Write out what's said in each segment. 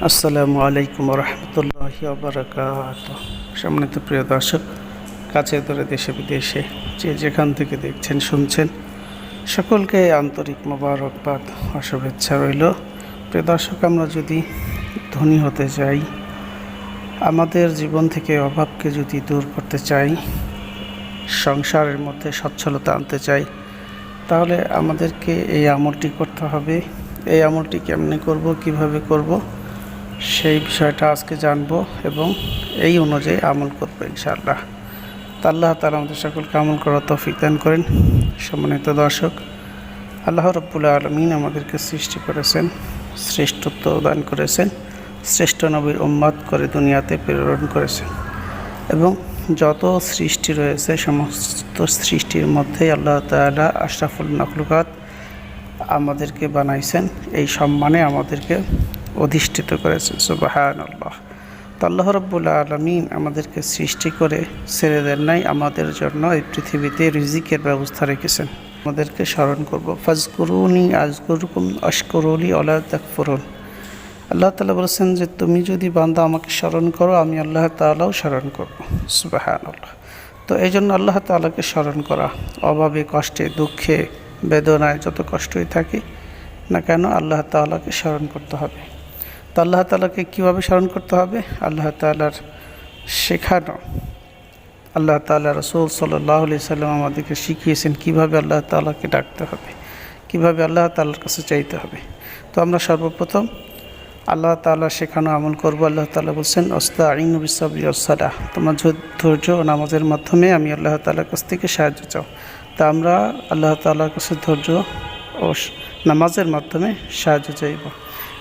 আসসালামু আলাইকুম রহমতুল্লাহি বারাকাতুহু। সম্মানিত প্রিয় দর্শক, কাছে দূরে দেশে বিদেশে যে যেখান থেকে দেখছেন শুনছেন, সকলকে আন্তরিক মোবারকবাদ ও শুভেচ্ছা রইল। প্রিয় দর্শক, আমরা যদি ধনী হতে চাই, আমাদের জীবন থেকে অভাবকে যদি দূর করতে চাই, সংসারের মধ্যে সচ্ছলতা আনতে চাই, তাহলে আমাদেরকে এই আমলটি করতে হবে। এই আমলটি কেমনে করব, কিভাবে করব, সেই বিষয়টা আজকে জানবো এবং এই অনুযায়ী আমল করবো ইনশাআল্লাহ। তা আল্লাহ তাআলা আমাদের সকলকে আমল করার তৌফিক দান করেন। সম্মানিত দর্শক, আল্লাহ রাব্বুল আলামিন আমাদেরকে সৃষ্টি করেছেন, শ্রেষ্ঠত্ব দান করেছেন, শ্রেষ্ঠ নবীর উম্মত করে দুনিয়াতে প্রেরণ করেছেন এবং যত সৃষ্টি রয়েছে সমস্ত সৃষ্টির মধ্যে আল্লাহ তাআলা আশরাফুল মাখলুকাত আমাদেরকে বানাইছেন, এই সম্মানে আমাদেরকে অধিষ্ঠিত করেছেন। সুবহানাল্লাহ। তো আল্লাহ রাব্বুল আলামিন আমাদেরকে সৃষ্টি করে ছেড়ে দেন নাই, আমাদের জন্য এই পৃথিবীতে রিজিকের ব্যবস্থা রেখেছেন। আমাদেরকে স্মরণ করব, ফাজকুরুনি আযকুরকুম আশকুরুলি ওয়ালা তাকফুরুন। আল্লাহ তাআলা বলেছেন যে তুমি যদি বান্দা আমাকে স্মরণ করো, আমি আল্লাহ তাআলাও স্মরণ করব। সুবহানাল্লাহ। তো এই জন্য আল্লাহ তাআলাকে স্মরণ করা, অভাবে কষ্টে দুঃখে বেদনায় যত কষ্টই থাকি না কেন আল্লাহ তাআলাকে স্মরণ করতে হবে। তো আল্লাহ তাআলাকে কীভাবে স্মরণ করতে হবে? আল্লাহ তাআলার শেখানো, আল্লাহ তাআলা রাসূল সাল্লাল্লাহু আলাইহি সাল্লাম আমাদেরকে শিখিয়েছেন কীভাবে আল্লাহ তাআলাকে ডাকতে হবে, কীভাবে আল্লাহ তাআলার কাছে চাইতে হবে। তো আমরা সর্বপ্রথম আল্লাহ তাআলা শেখানো আমল করব। আল্লাহ তাআলা বলছেন আস্তাঈনু বিস-সাবরি ওয়াস-সালাহ, তোমরা ধৈর্য ও নামাজের মাধ্যমে আমি আল্লাহ তাআলার কাছ থেকে সাহায্য চাও। তা আমরা আল্লাহ তাআলার কাছে ধৈর্য ও নামাজের মাধ্যমে সাহায্য চাইব।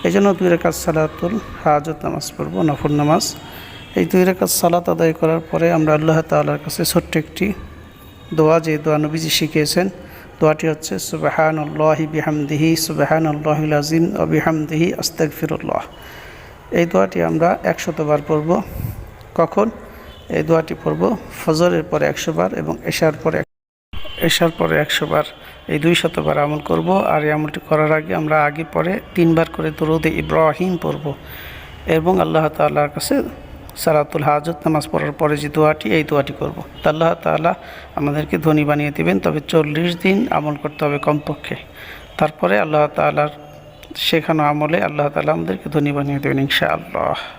এই জন্য 2 রাকাত সালাতুল হাজত নামাজ পড়ব, নফল নামাজ। এই 2 রাকাত সালাত আদায় করার পরে আমরা আল্লাহ তাআলার কাছে ছোট্ট একটি দোয়া, যে দোয়া নবীজি শিখিয়েছেন, দোয়াটি হচ্ছে সুবহানাল্লাহি বিহামদিহি সুবহানাল্লাহিল আযীম ওয়া বিহামদিহি আস্তাগফিরুল্লাহ। এই দোয়াটি আমরা 100 বার পড়ব। কখন? এই দোয়াটি পড়ব ফজরের পরে 100 বার এবং এশার পরে 100 বার। এই 200 বার আমল করব। আর এই আমলটি করার আগে আমরা আগে পরে 3 বার করে দরুদে ইব্রাহিম পড়ব এবং আল্লাহ তাআলার কাছে সালাতুল হাজত নামাজ পড়ার পরে যে দোয়াটি, এই দোয়াটি করব। তা আল্লাহ তাআলা আমাদেরকে ধনী বানিয়ে দেবেন, তবে 40 দিন আমল করতে হবে কমপক্ষে। তারপরে আল্লাহ তাআলার শেখানো আমলে আল্লাহ তাআলা আমাদেরকে ধনী বানিয়ে দেবেন ইনশাআল্লাহ।